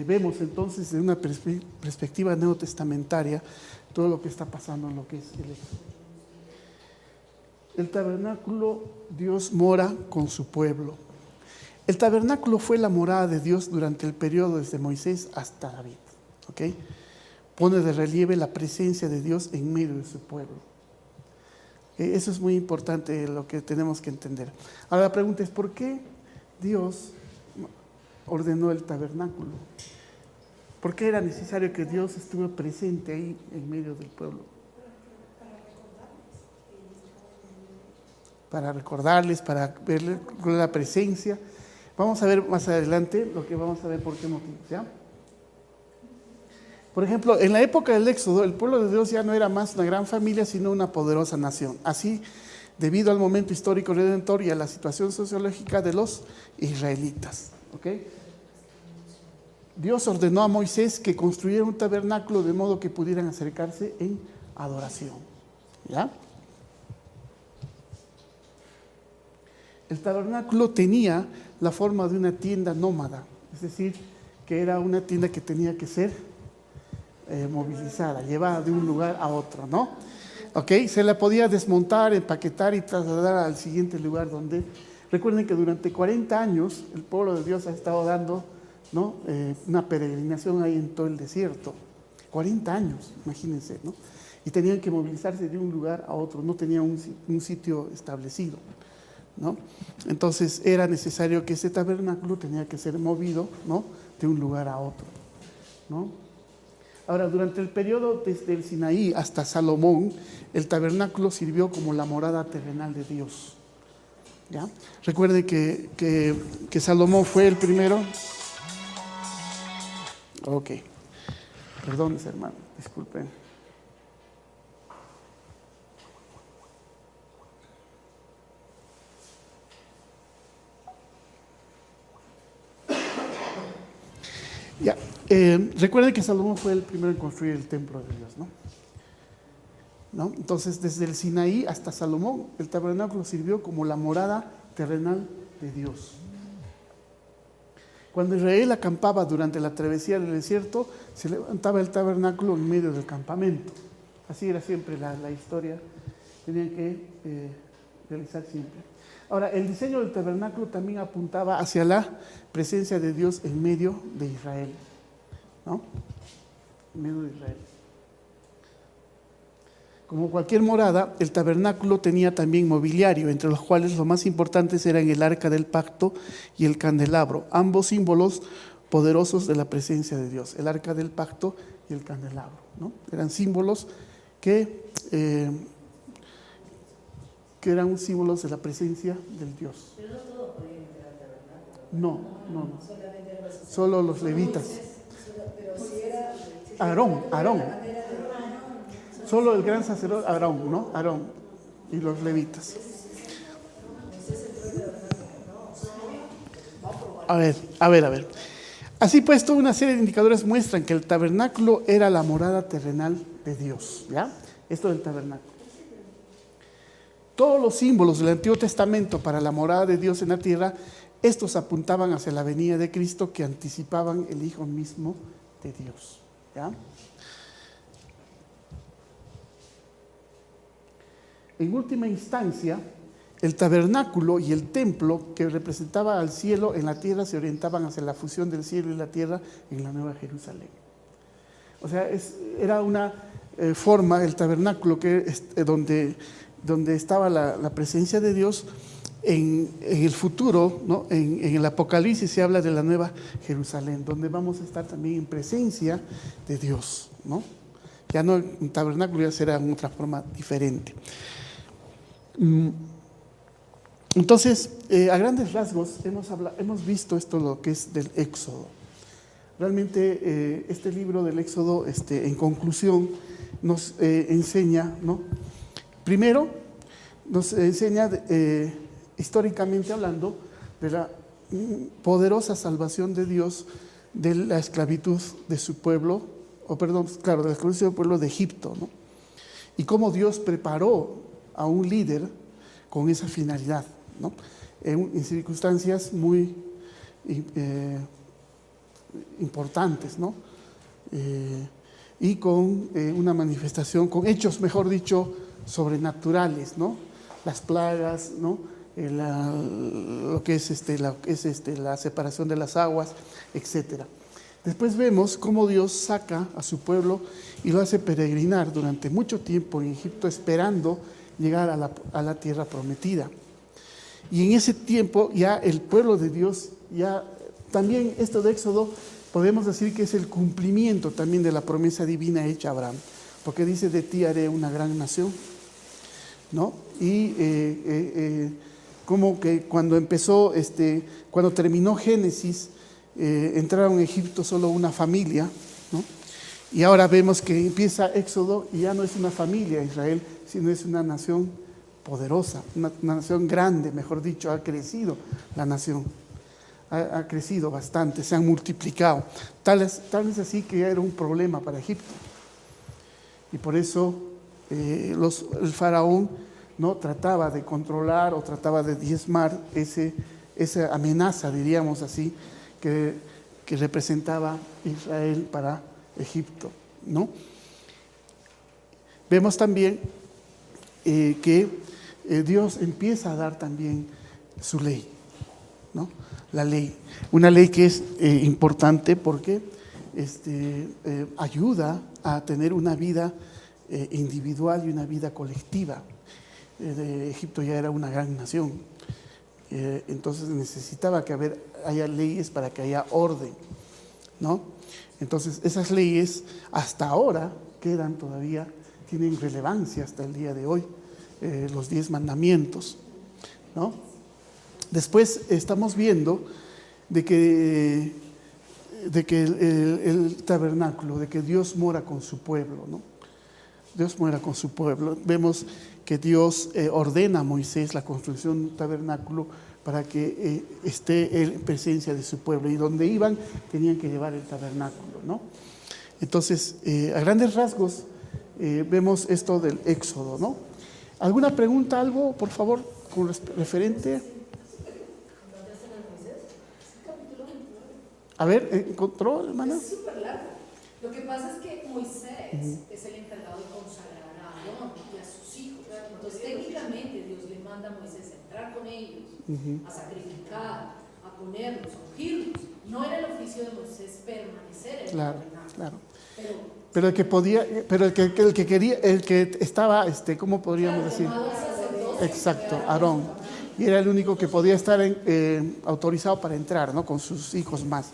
vemos entonces de una perspectiva neotestamentaria todo lo que está pasando en lo que es el Éxodo. El tabernáculo, Dios mora con su pueblo. El tabernáculo fue la morada de Dios durante el periodo desde Moisés hasta David. ¿Ok? Pone de relieve la presencia de Dios en medio de su pueblo. Eso es muy importante, lo que tenemos que entender. Ahora la pregunta es, ¿por qué Dios ordenó el tabernáculo? ¿Por qué era necesario que Dios estuviera presente ahí en medio del pueblo? Para recordarles, para ver la presencia. Vamos a ver más adelante lo que vamos a ver por qué motivo, ¿ya? Por ejemplo, en la época del Éxodo, el pueblo de Dios ya no era más una gran familia, sino una poderosa nación. Así, debido al momento histórico redentor y a la situación sociológica de los israelitas. ¿Ok? Dios ordenó a Moisés que construyera un tabernáculo de modo que pudieran acercarse en adoración. ¿Ya? El tabernáculo tenía la forma de una tienda nómada, es decir, que era una tienda que tenía que ser movilizada, llevada de un lugar a otro, ¿no? ¿Ok? Se la podía desmontar, empaquetar y trasladar al siguiente lugar donde... Recuerden que durante 40 años el pueblo de Dios ha estado dando, ¿no?, una peregrinación ahí en todo el desierto. 40 años, imagínense, ¿no? Y tenían que movilizarse de un lugar a otro, no tenían un sitio establecido, ¿no? Entonces era necesario que ese tabernáculo tenía que ser movido, ¿no?, de un lugar a otro, ¿no? Ahora, durante el periodo desde el Sinaí hasta Salomón, el tabernáculo sirvió como la morada terrenal de Dios. ¿Ya? Recuerden que Salomón fue el primero. Ok. Perdón, hermano, disculpen. Ya, recuerden que Salomón fue el primero en construir el templo de Dios, ¿no? Entonces, desde el Sinaí hasta Salomón, el tabernáculo sirvió como la morada terrenal de Dios. Cuando Israel acampaba durante la travesía del desierto, se levantaba el tabernáculo en medio del campamento. Así era siempre la historia. Tenían que realizar siempre. Ahora, el diseño del tabernáculo también apuntaba hacia la presencia de Dios en medio de Israel, ¿no? En medio de Israel. Como cualquier morada, el tabernáculo tenía también mobiliario, entre los cuales los más importantes eran el arca del pacto y el candelabro, ambos símbolos poderosos de la presencia de Dios, el arca del pacto y el candelabro, ¿no? Eran símbolos que eran símbolos de la presencia del Dios. Pero no todo podía entrar al tabernáculo. No. Solamente los sacerdotes. Solo los levitas. Pero si era Aarón. la manera de Solo el gran sacerdote Aarón, ¿no? Aarón y los levitas. A ver. Así pues, toda una serie de indicadores muestran que el tabernáculo era la morada terrenal de Dios, ¿ya? Esto del tabernáculo. Todos los símbolos del Antiguo Testamento para la morada de Dios en la tierra, estos apuntaban hacia la venida de Cristo, que anticipaban el Hijo mismo de Dios, ¿ya? En última instancia, el tabernáculo y el templo que representaba al cielo en la tierra se orientaban hacia la fusión del cielo y la tierra en la Nueva Jerusalén. O sea, era una forma, el tabernáculo, donde estaba la presencia de Dios. En el futuro, ¿no? En el Apocalipsis se habla de la Nueva Jerusalén, donde vamos a estar también en presencia de Dios, ¿no? Ya no un tabernáculo, ya será en otra forma diferente. Entonces, a grandes rasgos hemos visto esto, lo que es del Éxodo. Realmente este libro del Éxodo, en conclusión, nos enseña, ¿no? Primero, nos enseña históricamente hablando de la poderosa salvación de Dios de la esclavitud de su pueblo, de la esclavitud del pueblo de Egipto, ¿no? Y cómo Dios preparó a un líder con esa finalidad, ¿no? En circunstancias muy importantes, ¿no? Y con una manifestación, con hechos, mejor dicho, sobrenaturales, ¿no? Las plagas, ¿no? Lo que es la separación de las aguas, etcétera. Después vemos cómo Dios saca a su pueblo y lo hace peregrinar durante mucho tiempo en Egipto, esperando llegar a la tierra prometida. Y en ese tiempo ya el pueblo de Dios, ya también esto de Éxodo, podemos decir que es el cumplimiento también de la promesa divina hecha a Abraham, porque dice: de ti haré una gran nación, ¿no? Y como que cuando cuando terminó Génesis, entraron a Egipto solo una familia, ¿no? Y ahora vemos que empieza Éxodo y ya no es una familia Israel, sino es una nación poderosa, una nación grande, mejor dicho. Ha crecido la nación, ha crecido bastante, se han multiplicado, tal es así que ya era un problema para Egipto. Y por eso el faraón, ¿no? Trataba de controlar o trataba de diezmar esa amenaza, diríamos así, que representaba Israel para Egipto, ¿no? Vemos también que Dios empieza a dar también su ley, ¿no? La ley, una ley que es importante porque ayuda a tener una vida individual y una vida colectiva. Egipto ya era una gran nación, entonces necesitaba que haya leyes para que haya orden, ¿no? Entonces esas leyes hasta ahora quedan todavía, tienen relevancia hasta el día de hoy, los 10 mandamientos, ¿no? Después estamos viendo de que el tabernáculo, de que Dios mora con su pueblo, ¿no? Dios mora con su pueblo. Vemos que Dios ordena a Moisés la construcción de un tabernáculo para que esté en presencia de su pueblo, y donde iban tenían que llevar el tabernáculo, ¿no? Entonces, a grandes rasgos vemos esto del Éxodo, ¿no? ¿Alguna pregunta, algo, por favor, con referente? A ver, ¿encontró, hermana? Es súper largo. Lo que pasa es que Moisés es el encargado de consagrar a Aarón y a sus hijos. Entonces Entonces, técnicamente Dios le manda a Moisés a entrar con ellos, a sacrificar, a ponerlos, a ungirlos. No era el oficio de Moisés permanecer en Claro, el tabernáculo. claro. Pero Pero el que podía, pero el que quería, el que estaba, ¿cómo podríamos claro, decir? llamado al sacerdocio, Exacto, era Aarón. Y era el único que podía estar autorizado para entrar, ¿no? Con sus hijos más.